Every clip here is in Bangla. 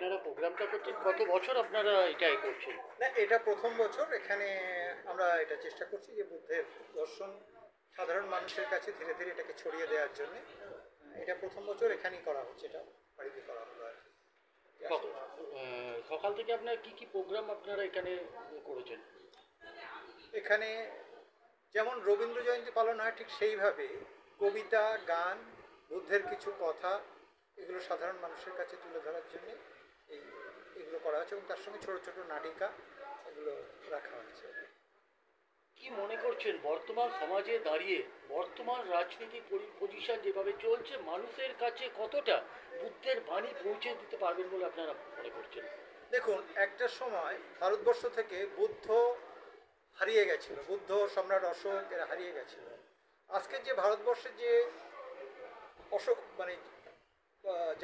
আপনারা প্রোগ্রামটা করছেন, কত বছর আপনারা এটাই করছেন? না, এটা প্রথম বছর এখানে আমরা এটা চেষ্টা করছি যে বুদ্ধের দর্শন সাধারণ মানুষের কাছে ধীরে ধীরে এটাকে ছড়িয়ে দেওয়ার জন্য। এটা প্রথম বছর এখানেই করা হচ্ছে, এটা বাড়িতে করা হলো আর কি। সকাল থেকে আপনারা কি কি প্রোগ্রাম আপনারা এখানে করেছেন? এখানে যেমন রবীন্দ্র জয়ন্তী পালন হয় ঠিক সেইভাবে কবিতা, গান, বুদ্ধের কিছু কথা, এগুলো সাধারণ মানুষের কাছে তুলে ধরার জন্য এই এগুলো করা হচ্ছে এবং তার সঙ্গে ছোট ছোট নাটিকা এগুলো রাখা হয়েছে। কি মনে করছেন বর্তমান সমাজে দাঁড়িয়ে বর্তমান রাজনীতি পজিশন যেভাবে চলছে, মানুষের কাছে কতটা বুদ্ধের বাণী পৌঁছে দিতে পারবেন বলে আপনারা মনে করছেন? দেখুন, একটা সময় ভারতবর্ষ থেকে বুদ্ধ হারিয়ে গেছিল, বুদ্ধ, সম্রাট অশোক এরা হারিয়ে গেছিল। আজকের যে ভারতবর্ষের যে অশোক মানে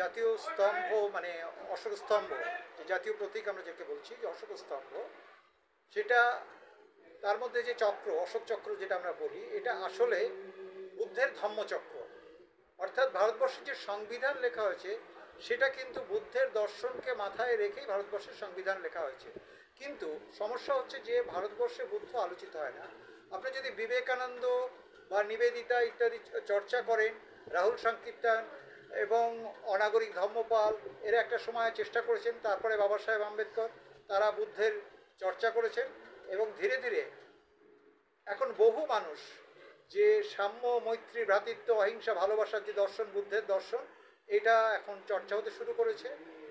জাতীয় স্তম্ভ, মানে অশোক স্তম্ভ, যে জাতীয় প্রতীক আমরা যাকে বলছি যে অশোক স্তম্ভ, সেটা তার মধ্যে যে চক্র, অশোক চক্র যেটা আমরা বলি, এটা আসলে বুদ্ধের ধম্মচক্র। অর্থাৎ ভারতবর্ষের যে সংবিধান লেখা হয়েছে সেটা কিন্তু বুদ্ধের দর্শনকে মাথায় রেখেই ভারতবর্ষের সংবিধান লেখা হয়েছে। কিন্তু সমস্যা হচ্ছে যে ভারতবর্ষে বুদ্ধ আলোচিত হয় না। আপনি যদি বিবেকানন্দ বা নিবেদিতা ইত্যাদি চর্চা করেন, রাহুল সংকীর্তন এবং অনাগরিক ধর্মপাল এরা একটা সময় চেষ্টা করেছেন, তারপরে বাবা সাহেব আম্বেদকর, তারা বুদ্ধের চর্চা করেছেন এবং ধীরে ধীরে এখন বহু মানুষ যে সাম্য, মৈত্রী, ভ্রাতৃত্ব, অহিংসা, ভালোবাসার যে দর্শন, বুদ্ধের দর্শন, এটা এখন চর্চা হতে শুরু করেছে।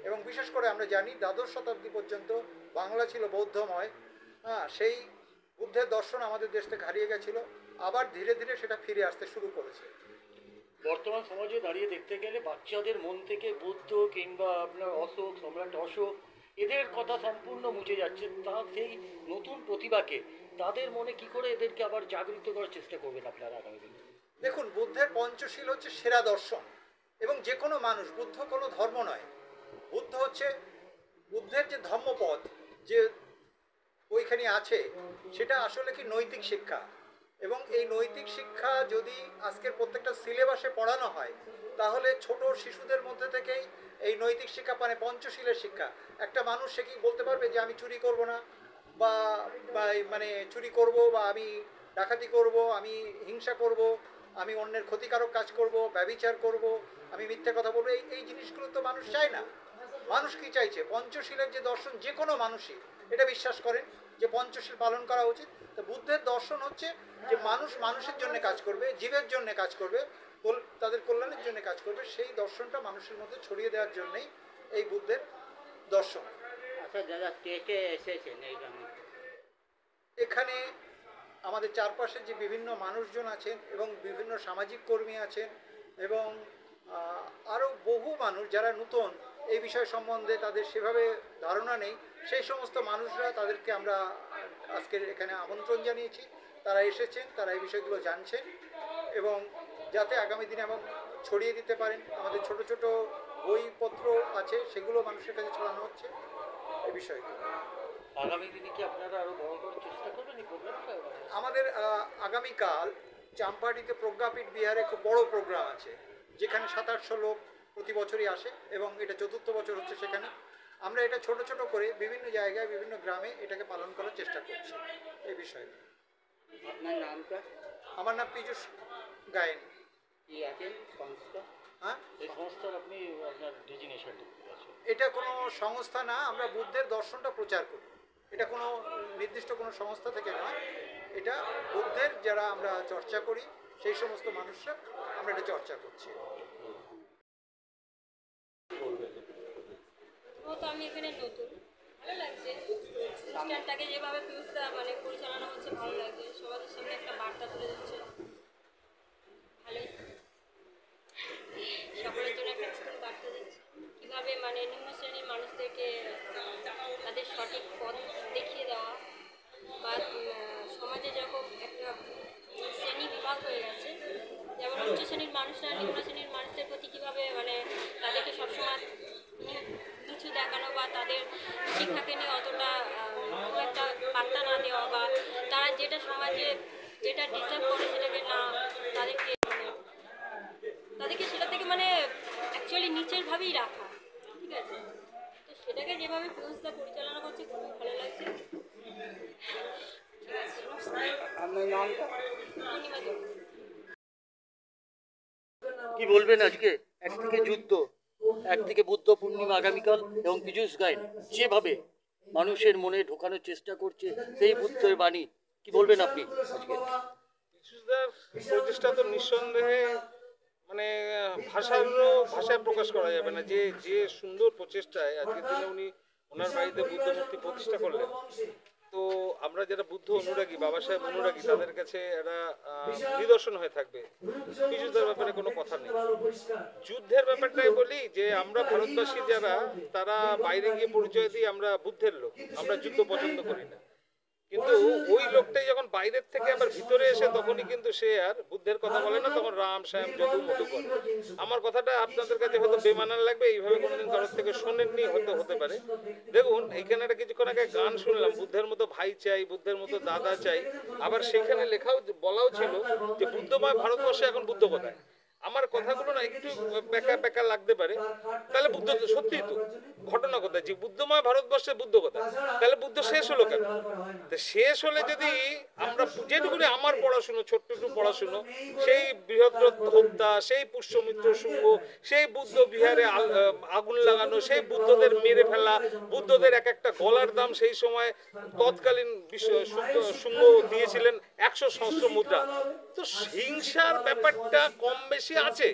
এবং বিশেষ করে আমরা জানি দ্বাদশ শতাব্দী পর্যন্ত বাংলা ছিল বৌদ্ধময়। সেই বুদ্ধের দর্শন আমাদের দেশ থেকে হারিয়ে গেছিল, আবার ধীরে ধীরে সেটা ফিরে আসতে শুরু করেছে। বর্তমান সমাজে দাঁড়িয়ে দেখতে গেলে বাচ্চাদের মন থেকে বুদ্ধ কিংবা আপনার অশোক, সম্রাট অশোক এদের কথা সম্পূর্ণ মুছে যাচ্ছে। তা সেই নতুন প্রতিভাকে তাদের মনে কি করে এদেরকে আবার জাগরিত করার চেষ্টা করবেন আপনারা আগামী দিনে? দেখুন, বুদ্ধের পঞ্চশীল হচ্ছে সেরা দর্শন এবং যে কোনো মানুষ, বুদ্ধ কোনো ধর্ম নয়, বুদ্ধ হচ্ছে বুদ্ধের যে ধর্মপদ যে ওইখানে আছে, সেটা আসলে কি নৈতিক শিক্ষা। এবং এই নৈতিক শিক্ষা যদি আজকের প্রত্যেকটা সিলেবাসে পড়ানো হয়, তাহলে ছোট শিশুদের মধ্যে থেকেই এই নৈতিক শিক্ষা, মানে পঞ্চশীলের শিক্ষা। একটা মানুষ সে কি বলতে পারবে যে আমি চুরি করব না, বা মানে চুরি করব, বা আমি ডাকাতি করব, আমি হিংসা করব, আমি অন্যের ক্ষতিকারক কাজ করব, ব্যভিচার করব, আমি মিথ্যে কথা বলবো, এই জিনিসগুলো তো মানুষ চায় না। মানুষ কি চাইছে? পঞ্চশীলের যে দর্শন, যে কোনো মানুষই এটা বিশ্বাস করেন যে পঞ্চশীল পালন করা উচিত। তো বুদ্ধের দর্শন হচ্ছে যে মানুষ মানুষের জন্য কাজ করবে, জীবের জন্য কাজ করবে, তাদের কল্যাণের জন্য কাজ করবে। সেই দর্শনটা মানুষের মধ্যে ছড়িয়ে দেওয়ার জন্যই এই বুদ্ধের দর্শন। আচ্ছা দাদা, কে কে এসেছেন এই গ্রামে? এখানে আমাদের চারপাশে যে বিভিন্ন মানুষজন আছেন এবং বিভিন্ন সামাজিক কর্মী আছেন এবং আরও বহু মানুষ যারা নূতন এই বিষয় সম্বন্ধে, তাদের সেভাবে ধারণা নেই, সেই সমস্ত মানুষরা, তাদেরকে আমরা আজকের এখানে আমন্ত্রণ জানিয়েছি। তারা এসেছেন, তারা এই বিষয়গুলো জানছেন এবং যাতে আগামী দিনে এবং ছড়িয়ে দিতে পারেন। আমাদের ছোট ছোট বইপত্র আছে, সেগুলো মানুষের কাছে ছড়ানো হচ্ছে এই বিষয়গুলো। আগামী দিনে কি আপনারা আরো বড় করার চেষ্টা করবেন এই প্রোগ্রামটা? আমাদের আগামীকাল চাম্পাহাটিতে প্রজ্ঞাপীঠ বিহারে খুব বড় প্রোগ্রাম আছে, যেখানে 700-800 লোক প্রতি বছরই আসে এবং এটা চতুর্থ বছর হচ্ছে সেখানে। আমরা এটা ছোট ছোট করে বিভিন্ন জায়গায়, বিভিন্ন গ্রামে এটাকে পালন করার চেষ্টা করছি এই বিষয়ে। আপনার নামটা? আমার নাম পীযূষ গায়েন। কি আছেন সংস্থা? হ্যাঁ, এই সংস্থার আপনি আপনার ডেজিগনেশন আছে? এটা কোনো সংস্থা না, আমরা বুদ্ধের দর্শনটা প্রচার করি। এটা কোনো নির্দিষ্ট কোনো সংস্থা থেকে নয়, এটা বুদ্ধের যারা আমরা চর্চা করি সেই সমস্ত মানুষরা আমরা এটা চর্চা করছি। তো আমি এখানে নতুন, ভালো লাগছে অনুষ্ঠানটাকে যেভাবে পিউষটা মানে পরিচালনা হচ্ছে, ভালো লাগছে। সবার সামনে একটা বার্তা তুলে দিচ্ছে, ভালোই। সকলের জন্য একটা নতুন বার্তা দিচ্ছে, কীভাবে মানে নিম্ন শ্রেণীর মানুষদেরকে তাদের সঠিক পথ দেখিয়ে দেওয়া, বা সমাজে যেরকম একটা শ্রেণী বিভাগ হয়ে গেছে, যেমন উচ্চ শ্রেণীর মানুষরা নিম্ন শ্রেণীর মানুষদের প্রতি কীভাবে মানে তাদেরকে সবসময় নিচু দেখানো, বা তাদের শিক্ষাকে নিয়ে অতটা খুব একটা পাত্তা না দেওয়া, বা তারা যেটা সমাজে যেটা ডিজার্ভ করে সেটাকে না, তাদেরকে তাদেরকে সেটা থেকে মানে অ্যাকচুয়ালি নিচের ভাবেই রাখা, ঠিক আছে? তো সেটাকে যেভাবে পিউষদা পরিচালনা করছে খুবই ভালো লাগছে। ঠিক আছে, নমস্কার। আপনার নামটা? পূর্ণিমা দেব। কি বলবেন আজকে? একদিকে যুদ্ধ, একদিকে বুদ্ধ পূর্ণিমা আগামীকাল এবং পীযূষ গায়েন যেভাবে মানুষের মনে ঢোকানোর চেষ্টা করছে সেই বুদ্ধের বাণী, কি বলবেন আপনি আজকে? পীযূষদার প্রচেষ্টা তো নিঃসন্দেহে মানে ভাষায় প্রকাশ করা যাবে না, যে যে সুন্দর প্রচেষ্টায় আজকের দিনে উনি ওনার বাড়িতে বুদ্ধ মূর্তি প্রতিষ্ঠা করলেন। তো আমরা যারা বুদ্ধ অনুরাগী, বাবা সাহেব অনুরাগী, তাদের কাছে একটা নিদর্শন হয়ে থাকবে। পীযূষদার ব্যাপারে কোনো কথা নেই। যুদ্ধের ব্যাপারটাই বলি যে আমরা ভারতবাসী যারা, তারা বাইরে গিয়ে পরিচয় দিই আমরা বুদ্ধের লোক, আমরা যুদ্ধ পছন্দ করি না। কিন্তু ওই লোকটাই যখন বাইরের থেকে আবার ভিতরে এসে তখনই কিন্তু সে আর বুদ্ধের কথা বলে না, তখন রাম শ্যাম যদু মধু করে। আমার কথাটা আপনাদের কাছে হয়তো বেমানান লাগবে, এইভাবে কোনোদিন কারোর থেকে শোনেননি, হয়তো হতে পারে। দেখুন, এইখানে একটা কিছুক্ষণ আগে গান শুনলাম, বুদ্ধের মতো ভাই চাই, বুদ্ধের মতো দাদা চাই। আবার সেখানে লেখাও বলাও ছিল যে বুদ্ধময় ভারতবর্ষে এখন বুদ্ধ কোথায়। আমার কথাগুলো না একটু বেকা বেকা লাগতে পারে, তাহলে বুদ্ধ সত্যি তো ঘটনা কোথায়, যে বুদ্ধময় ভারতবর্ষে বুদ্ধ কোথায়, তাহলে বুদ্ধ শেষ হলো কেন? শেষ হলে যদি আমরা যেটুকুনি আমার পড়াশুনো, ছোট্ট একটু পড়াশুনো, সেই বৃহদ্রথ হত্যা, সেই পুষ্যমিত্র শুঙ্গ, সেই বুদ্ধ বিহারে আগুন লাগানো, সেই বুদ্ধদের মেরে ফেলা, বুদ্ধদের এক একটা গলার দাম সেই সময় তৎকালীন শুঙ্গ দিয়েছিলেন 100 সহস্র মুদ্রা। তো হিংসার ব্যাপারটা কম বেশি আছে,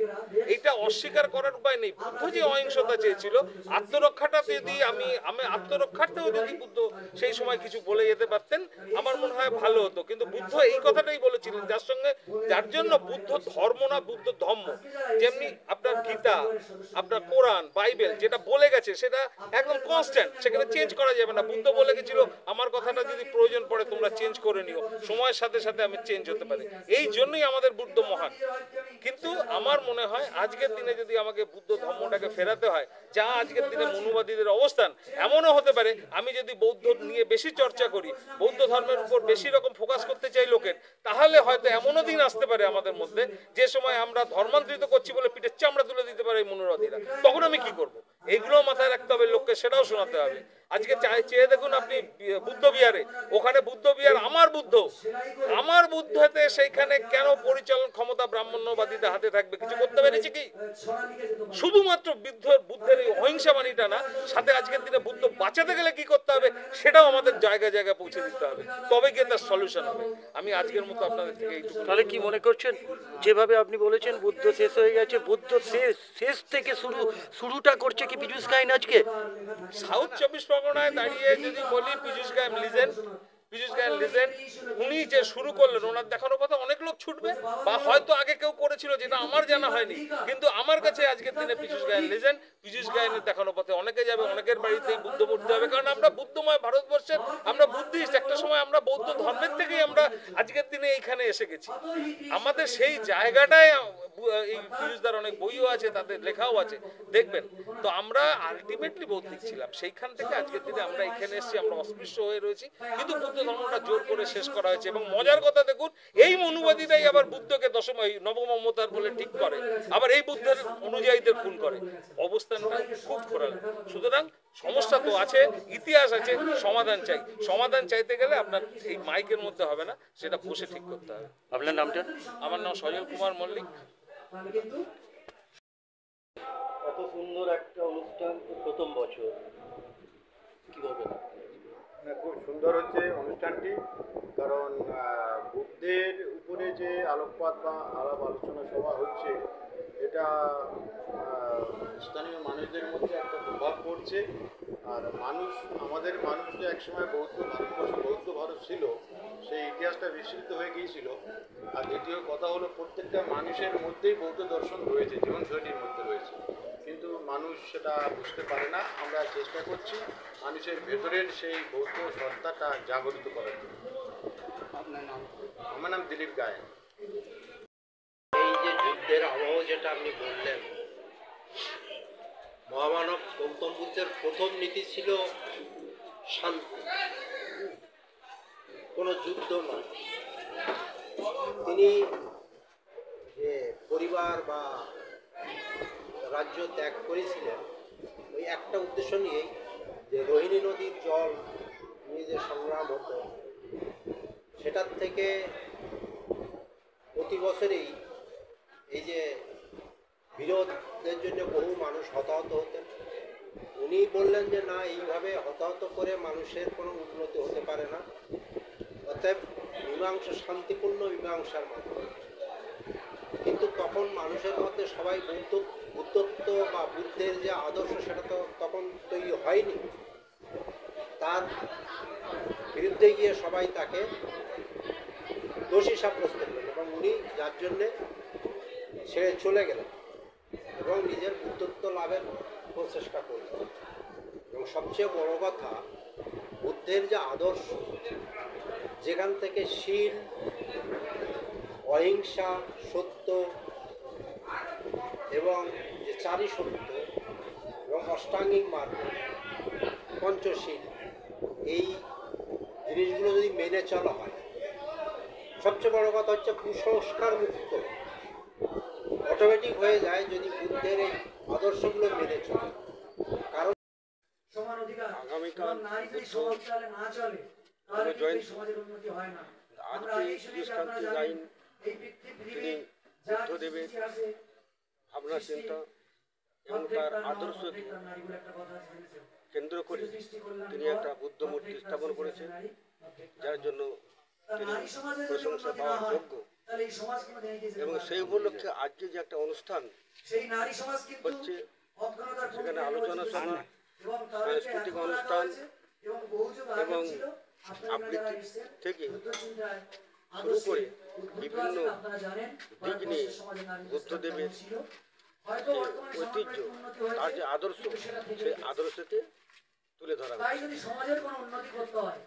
এটা অস্বীকার করার উপায় নেই। বুদ্ধ যে অহিংসতা চেয়েছিল, আত্মরক্ষাটা যদি আমি আত্মরক্ষার্থেও যদি বুদ্ধ সেই সময় কিছু বলে যেতে পারতেন, আমার মনে হয় ভালো হতো। কিন্তু বুদ্ধ এই কথাটাই বলেছিলেন, যার জন্য বুদ্ধ ধর্ম না, বুদ্ধ ধর্ম। যেমনি আপনার গীতা, আপনার কোরআন, বাইবেল যেটা বলে গেছে সেটা একদম কনস্ট্যান্ট, সেখানে চেঞ্জ করা যাবে না। বুদ্ধ বলে গেছিল আমার কথাটা যদি প্রয়োজন পড়ে তোমরা চেঞ্জ করে নিও, সময়ের সাথে সাথে আমি চেঞ্জ হতে পারি। এই জন্যই আমাদের বুদ্ধ মহান। কিন্তু আমার মনে হয় আজকের দিনে যদি আমাকে বুদ্ধ ধর্মটাকে ফেরাতে হয়, যা আজকের দিনে মনুবাদীদের অবস্থান, এমনও হতে পারে আমি যদি বৌদ্ধ নিয়ে বেশি চর্চা করি, বৌদ্ধ ধর্মের উপর বেশি রকম ফোকাস করতে চাই লোকের, তাহলে হয়তো এমনও দিন আসতে পারে আমাদের মধ্যে যে সময় আমরা ধর্মান্তরিত করছি বলে পিঠের চামড়া তুলে দিতে পারে এই মনুবাদীরা। তখন আমি কি করব? এইগুলো মাথায় রাখতে হবে লোককে, সেটাও শোনাতে হবে। আজকে চেয়ে দেখুন আপনি বুদ্ধ বিহারে, ওখানে বুদ্ধ বিহার আমার বুদ্ধতে, সেইখানে কেন পরিচালন ক্ষমতা ব্রাহ্মণ্যবাদীদের হাতে থাকবে? কিছু করতে পেরেছে কি? শুধুমাত্র বুদ্ধের এই অহিংসা বাণীটা না, সাথে আজকের দিনে বুদ্ধ বাঁচাতে গেলে কি করতে হবে সেটাও আমাদের জায়গায় জায়গায় পৌঁছে দিতে হবে, তবে গিয়ে তার সলিউশন হবে। আমি আজকের মতো আপনাদের থেকে এইটুকু। তাহলে কি মনে করছেন, যেভাবে আপনি বলেছেন বুদ্ধ শেষ হয়ে গেছে, বুদ্ধ শেষ থেকে শুরুটা করছে কি পীযূষ গায়েন আজকে? সাউথ 24 পরগনায় দাঁড়িয়ে যদি বলি পীযূষ গায়েন লিজেন্ড, উনি যে শুরু করলেন, ওনার দেখানোর কথা অনেক লোক ছুটবে, বা হয়তো আগে কেউ করেছিল যেটা আমার জানা হয়নি, কিন্তু আমার কাছে আজকের দিনে পীযূষ গায়েন লিজেন্ড। পীযূষ গায়েনের দেখানোর পথে অনেকে যাবে, অনেকের বাড়িতেই বুদ্ধ মূর্তি হবে, কারণ আমরা বুদ্ধময় ভারতবর্ষের, আমরা বুদ্ধিস্ট। একটা সময় আমরা বৌদ্ধ ধর্মের থেকেই আমরা আজকের দিনে এইখানে এসে গেছি। আমাদের সেই জায়গাটায় এই পীযূষদার অনেক বইও আছে, তাদের লেখাও আছে, দেখবেন। তো আমরা আলটিমেটলি বৌদ্ধিক ছিলাম, সেইখান থেকে আজকের দিনে আমরা এখানে এসেছি, আমরা অস্পৃশ্য হয়ে রয়েছি, কিন্তু বুদ্ধ ধর্মটা জোর করে শেষ করা হয়েছে। এবং মজার কথা দেখুন, এই মনুবাদীরাই আবার বুদ্ধকে নবম অবতার বলে ঠিক করে, আবার এই বুদ্ধের অনুযায়ীদের খুন করে। অবস্থানটা খুব খোরাল। সুতরাং সমস্যা তো আছে, ইতিহাস আছে, সমাধান চাইতে গেলে আপনার এই মাইকের মধ্যে হবে না, সেটা বসে ঠিক করতে হবে। আপনার নামটা? আমার নাম সজল কুমার মল্লিক। এত সুন্দর একটা অনুষ্ঠান, প্রথম বছর, কি বলবেন? খুব সুন্দর হচ্ছে অনুষ্ঠানটি, কারণ বুদ্ধের উপরে যে আলোকপাত বা আলাপ আলোচনা সভা হচ্ছে, এটা স্থানীয় মানুষদের মধ্যে একটা প্রভাব পড়ছে। আর আমাদের মানুষ যে একসময় বৌদ্ধ ভারত ছিল, সেই ইতিহাসটা বিস্মৃত হয়ে গিয়েছিল। আর দ্বিতীয় কথা হলো, প্রত্যেকটা মানুষের মধ্যেই বৌদ্ধ দর্শন রয়েছে, জীবনশৈলীর মধ্যে রয়েছে, কিন্তু মানুষ সেটা বুঝতে পারে না। আমরা চেষ্টা করছি মানুষের ভেতরের সেই বৌদ্ধ সত্তাটা জাগরিত করার জন্য। আমার নাম দিলীপ গায়েন। এই যে যুদ্ধের আবহ যেটা আপনি বললেন, মহামানব গৌতম বুদ্ধের প্রথম নীতি ছিল শান্তি, কোনো যুদ্ধ নয়। তিনি যে পরিবার বা রাজ্য ত্যাগ করেছিলেন, ওই একটা উদ্দেশ্য নিয়েই যে রোহিণী নদীর জল নিয়ে যে সংগ্রাম হতো, সেটার থেকে প্রতি বছরেই এই যে বিরোধের জন্য বহু মানুষ হতাহত হতেন। উনি বললেন যে না, এইভাবে হতাহত করে মানুষের কোনো উন্নতি হতে পারে না, অতএব মীমাংসা শান্তিপূর্ণ মীমাংসার মাধ্যমে। কিন্তু তখন মানুষের মধ্যে সবাই বুদ্ধত্ব বা বুদ্ধের যে আদর্শ সেটা তো তখন তৈরি হয়নি। তার বিরুদ্ধে গিয়ে সবাই তাকে দোষী সাব্যস্ত করলেন এবং উনি যার জন্যে ছেড়ে চলে গেলেন এবং নিজের বুদ্ধত্ব লাভের প্রচেষ্টা করলেন। এবং সবচেয়ে বড় কথা, বুদ্ধের যে আদর্শ, যেখান থেকে শীল, অহিংসা, সত্য এবং যে চারি সত্য এবং অষ্টাঙ্গিক মার্গ, পঞ্চশীল, এই জিনিসগুলো যদি মেনে চলা হয়, সবচেয়ে বড় কথা হচ্ছে কুসংস্কার মুক্ত অটোমেটিক হয়ে যায় যদি বুদ্ধের এই আদর্শগুলো মেনে চলে। কারণ সমান অধিকার, আগামীকাল সমান নারী যদি বুদ্ধ সমাজ চালে না চলে, তাহলে কিন্তু এই জয়ন্তী। সমাজের উন্নতি হয় না। আমরা আজকে আগেই শুনেছি, আপনারা শান্তি জানেন, আইন এই পৃথিবীর যা কিছু বুদ্ধদেবের সৃষ্টি আছে, ভাবনা চিন্তা এবং অর্ধেক তার তার নর, আদর্শকে অর্ধেক তার নারী বলে একটা কথা আছে, জেনেছেন? কেন্দ্র করে শুধু সৃষ্টি করলাম তিনি নর, একটা বুদ্ধ মূর্তি অর্ধেক তার স্থাপন সৃষ্টি করেছেন, নারী, অর্ধেক তার যার নর। জন্য তা তিনি নারী সমাজে যদি প্রশংসা উন্নতি না পাওয়ার হয়, যোগ্য। তাহলে এই সমাজ কোনোদিন এগিয়ে যেতে এবং পারে না। সেই উপলক্ষে আজকে যে একটা অনুষ্ঠান সেই নারী সমাজ কিন্তু হচ্ছে, অজ্ঞানতার সেখানে পথে আলোচনা এগোচ্ছে সভা, এবং তাদেরকে সাংস্কৃতিক এখনো রাখা অনুষ্ঠান হয়েছে এবং বহু যুগ আগেও এবং ছিল। আপনারা এখানে যারা আবৃত্তি এসেছেন, থেকে বুদ্ধ চিন্তায় শুরু করে আদর্শে বিভিন্ন উদ্বুদ্ধ আছেন, আপনারা জানেন, দিক নিয়ে ভারতবর্ষের সমাজে নারীদের বুদ্ধদেবের স্থান ছিল। হয়তো যে বর্তমানে ঐতিহ্য, সামান্য একটু উন্নতি হয়েছে, তার যে আদর্শ, কিন্তু সেটা থেকে সেই গেছে। আদর্শকে তুলে ধরা তাই হয়েছে। যদি সমাজের কোনো উন্নতি করতে হয়,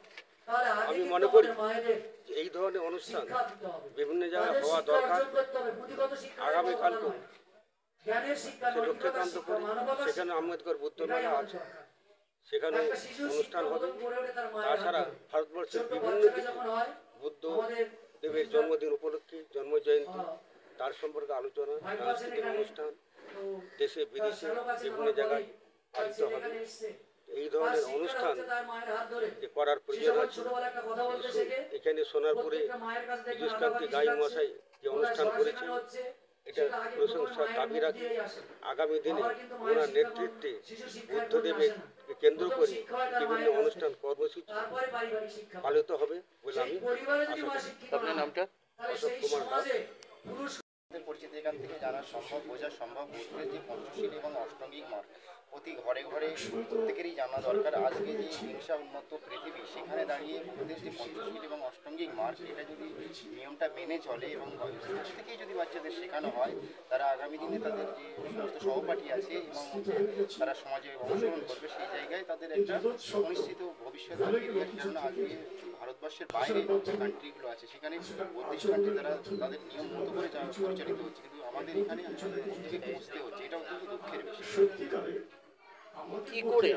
তাহলে আগে আমি কিন্তু মনে করি আমাদের মায়েদের যে এই ধরনের অনুষ্ঠান শিক্ষা দিতে হবে। বিভিন্ন জায়গায় তাদের হওয়া শিক্ষা দরকার। অর্জন করতে হবে, পুঁথিগত শিক্ষা আগামীকালকেও নয়। জ্ঞানের শিক্ষা, সে নৈতিকতার লক্ষ্যীকান্ত শিক্ষা, করি, মানবতার সেখানে শিক্ষা। আম্বেদকর বুদ্ধ এটাই মেলা আমাদের আছে, দরকার। সেখানেও একটা শিশুর অনুষ্ঠান হবে। শিক্ষা গড়ে ওঠে তার মায়ের তাছাড়া হাত ধরে। ভারতবর্ষের ছোট্ট বিভিন্ন বাচ্চাটা দিকে যখন হয়, বুদ্ধ আমাদের দেবের জন্মদিন উপলক্ষে, জন্ম জয়ন্তী, আহ, তার সম্পর্কে আলোচনা, ভাই আছেন সাংস্কৃতিক এখানে, অনুষ্ঠান তো দেশে তার বিদেশে শ্যালক আছেন বিভিন্ন আমার জায়গায় পরেই, তার পালিত ছেলে হবে। এখানে এসছে। এই তার ধরনের শিক্ষাটা অনুষ্ঠান হচ্ছে তার মায়ের হাত ধরে। যে করার সে প্রয়োজন যখন আছে। ছোটবেলায় একটা কথা বলতে শেখে, এখানে সোনারপুরে প্রত্যেকটা মায়ের কাছে দেখবেন পীযূষকান্তি আলাদা গাই শিখাচ্ছে। মশাই যে কোথায় অনুষ্ঠান সরা করেছেন, শেখানো হচ্ছে, এটা সেটা আগে প্রশংসার প্রথমে মায়ের দাবি মুখ রাখি। দিয়েই আসে। আগামী দিনে বাবার কিন্তু মায়ের ওনার শিক্ষা নেতৃত্বে শিশুর শিক্ষায় বুদ্ধদেবের আসে না। কেন্দ্র প্রথম করে শিক্ষা হয় তার বিভিন্ন মায়ের কাছ অনুষ্ঠান থেকে। কর্মসূচি তারপরে পারিবারিক শিক্ষা। পালিত হবে বলে সেই আমি পরিবারে যদি আশা মা করি। শিক্ষিত আপনার না হয়, নামটা? তাহলে অশোক সেই কুমার দাস। সমাজে পুরুষ আমাদের পরিচিতি এখান থেকে জানা সম্ভব, বোঝা সম্ভব বুদ্ধের যে পঞ্চশীল এবং অষ্টাঙ্গিক মার্গ প্রতি ঘরে ঘরে প্রত্যেকেরই জানা দরকার। আজকে যে হিংসা উন্নত পৃথিবী, সেখানে দাঁড়িয়ে বুদ্ধের যে পঞ্চশীল এবং অষ্টাঙ্গিক মার্গ, এটা যদি নিয়মটা মেনে চলে এবং ছোট থেকেই যদি বাচ্চাদের শেখানো হয়, তারা আগামী দিনে তাদের যে সমস্ত সহপাঠী আছে এবং তারা সমাজে অংশগ্রহণ করবে, সেই জায়গায় তাদের একটা সুনিশ্চিত ভবিষ্যৎ থাকবে। কারণ আজকে ভারতবর্ষের বাইরে যে কান্ট্রিগুলো আছে, সেখানে বুদ্ধিস্ট কান্ট্রি তারা তাদের নিয়ম মতো করে পরিচালিত হচ্ছে, কিন্তু আমাদের এখানে আমাদের মধ্যে পৌঁছতে হচ্ছে। এটা অত্যন্ত দুঃখের বিষয়। কি করে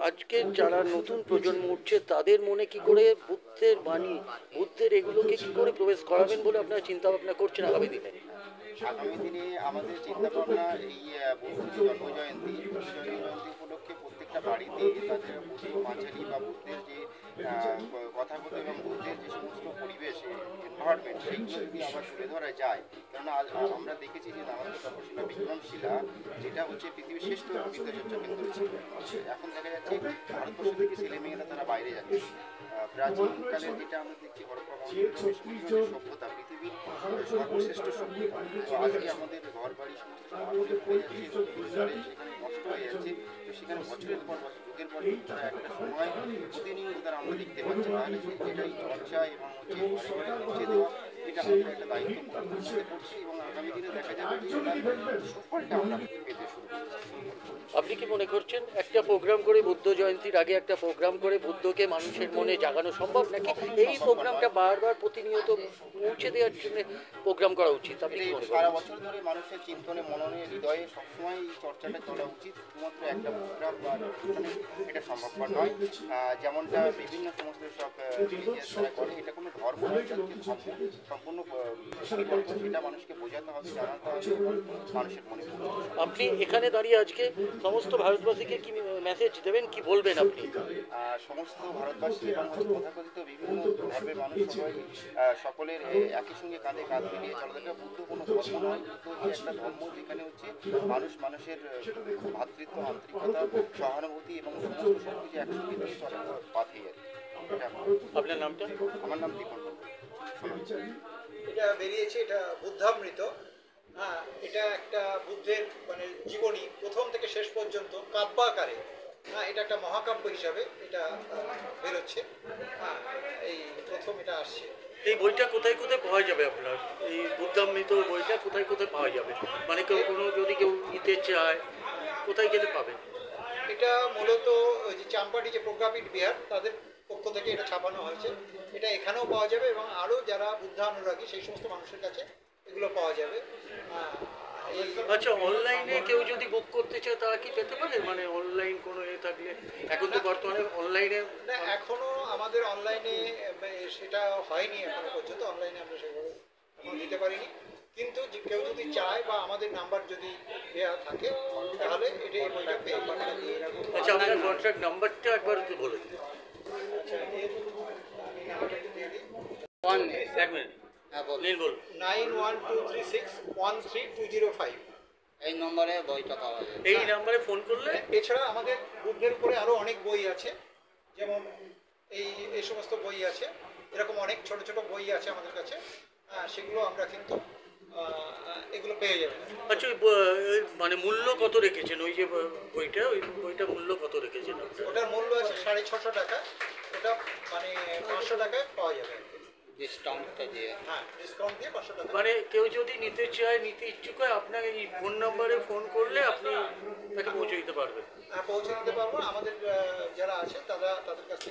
আজকে যারা নতুন প্রজন্ম উঠছে তাদের মনে কি করে বুদ্ধের বাণী, বুদ্ধের এগুলোকে কি করে প্রবেশ করাবেন বলে আপনারা চিন্তা ভাবনা করছেন আগামী দিনে? আগামী দিনে আমাদের চিন্তাভাবনা এই বুদ্ধ জন্মজয়ন্তী উপলক্ষে প্রত্যেকটা বাড়িতে তাদের বুদ্ধ পাঁচালী বা বুদ্ধের যে কথাগত এবং বুদ্ধের যে সমস্ত পরিবেশ এনভায়রনমেন্ট, সেইগুলো যদি আবার তুলে ধরা যায়। কেননা আমরা দেখেছি যে নালন্দা তপশিলা বিক্রমশিলা, যেটা হচ্ছে পৃথিবীর শ্রেষ্ঠ বিদ্যাচর্চা কেন্দ্র ছিল, এখন দেখা যাচ্ছে ভারতবর্ষ থেকে ছেলে মেয়েরা তারা বাইরে যাচ্ছে। প্রাচীনকালের যেটা আমরা দেখছি হরপ্পা সভ্যতা, পৃথিবীর সর্বশ্রেষ্ঠ সভ্যতা, তো আজকে আমাদের ঘর বাড়ি সমস্ত হয়ে যাচ্ছে, সেখানে নষ্ট হয়ে যাচ্ছে। তো সেখানে বছরের পর বছর, যুগের পর যুগ তারা একটা সময় প্রতিনিয়ত তারা আমরা দেখতে পাচ্ছি। তাহলে যেটাই চর্চা এবং হচ্ছে ঘরে ঘরে পৌঁছে দেওয়া, এটা আমাদের একটা দায়িত্ব মধ্যে পড়ছে এবং আগামী দিনে দেখা যাবে যে সেটার সুফলটা আমরা পেতে শুরু করছি। আপনি কি মনে করছেন একটা প্রোগ্রাম করে বুদ্ধ জয়ন্তীর আগে একটা প্রোগ্রাম করে বুদ্ধকে মানুষের মনে জাগানো সম্ভব, নাকি এই প্রোগ্রামটা বারবার প্রতিনিয়ত পৌঁছে দেওয়ার জন্য প্রোগ্রাম করা উচিত? আপনি কি মনে সারা করেন? বছর ধরে মানুষের চিন্তনে, মননে, হৃদয়ে সবসময় এই চর্চাটা চলা উচিত। শুধুমাত্র একটা প্রোগ্রাম বা অনুষ্ঠানে এটা সম্ভবপর নয়। যেমনটা বিভিন্ন সমস্ত সব রিলিজিয়াস তারা করে, এটা কোনো ধর্ম নয়, এটা হচ্ছে ধর্ম। সম্পূর্ণ বিকল্প, সেটা মানুষকে বোঝাতে হবে, জানাতে হবে এবং মানুষের মনে পড়তে হবে। আপনি এখানে দাঁড়িয়ে আজকে সমস্ত ভারতবাসীকে কি মেসেজ দেবেন, কি বলবেন আপনি? সমস্ত ভারতবাসী এবং তথাকথিত বিভিন্ন ধর্মের মানুষ সবাই সকলের একই সঙ্গে কাঁধে কাঁধ মিলিয়ে চলাচলটা। বুদ্ধ কোনো ধর্ম নয়, বুদ্ধ একটা ধর্ম যেখানে হচ্ছে মানুষের ভ্রাতৃত্ব, আন্তরিকতা, সহানুভূতি এবং সমস্ত সব কিছু একসঙ্গে নিয়ে চলার পাথেই আর কি। এটা আপনার নামটা? আমার নাম দীপন মণ্ডল। এটা বেরিয়েছে, এটা বুদ্ধামৃত। হ্যাঁ, এটা একটা বুদ্ধের মানে জীবনী প্রথম থেকে শেষ পর্যন্ত কাব্য আকারে। হ্যাঁ, এটা একটা মহাকাব্য হিসাবে এটা বেরোচ্ছে। হ্যাঁ, এই প্রথম এটা আসছে। এই বইটা কোথায় কোথায় পাওয়া যাবে আপনার? এই বুদ্ধামৃত বইটা কোথায় কোথায় পাওয়া যাবে, মানে যদি কেউ নিতে চায় কোথায় গেলে পাবে? এটা মূলত ওই যে চাম্পাটি যে প্রজ্ঞাপীঠ বিহার তাদের পক্ষ থেকে এটা ছাপানো হয়েছে। এটা এখানেও পাওয়া যাবে এবং আরও যারা বুদ্ধানুরাগী সেই সমস্ত মানুষের কাছে এগুলো পাওয়া যাবে। আচ্ছা, অনলাইনে কেউ যদি বুক করতে চায় তারা কি পেতে পারে, মানে অনলাইন কোনো থাকলে? এখন তো বর্তমানে অনলাইনে না, এখনো আমাদের অনলাইনে সেটা হয়নি এখনো পর্যন্ত। অনলাইনে আমরা সেভাবে এখন দিতে পারিনি, কিন্তু কেউ যদি চায় বা আমাদের নাম্বার যদি দেওয়া থাকে তাহলে এটা এই বইটা পেয়ে পাঠাবে। আচ্ছা, আপনার কন্ট্যাক্ট নাম্বারটা একবার একটু বলে দিন। আচ্ছা, এর আমি নাম্বারটা একটু দিয়ে দিই। 1 মিনিট নিন, বলুন। 9123613205। এই নম্বরে বইটা পাওয়া যায়। এই নাম্বারে ফোন করলে এছাড়া আমাদের বুদ্ধের উপরে আরও অনেক বই আছে, যেমন এই সমস্ত বই আছে, এরকম অনেক ছোট ছোট বই আছে আমাদের কাছে। সেগুলো আমরা কিন্তু এগুলো পেয়ে যাবেন। আচ্ছা, মানে মূল্য কত রেখেছেন ওই যে বইটা, ওই বইটা মূল্য কত রেখেছেন আপনারা? ওটার মূল্য আছে 650 টাকা। ওটা মানে 500 টাকায় পাওয়া যাবে। ডিসকাউন্টটা দিয়ে। হ্যাঁ, ডিসকাউন্ট দিয়ে 500 টাকা। মানে কেউ যদি নিতে চায়, নিতে ইচ্ছুক হয়, আপনাকে এই ফোন নাম্বারে ফোন করলে আপনি তাকে পৌঁছে দিতে পারবেন? পৌঁছে দিতে পারবো। আমাদের যারা আছে তাদের কাছ থেকে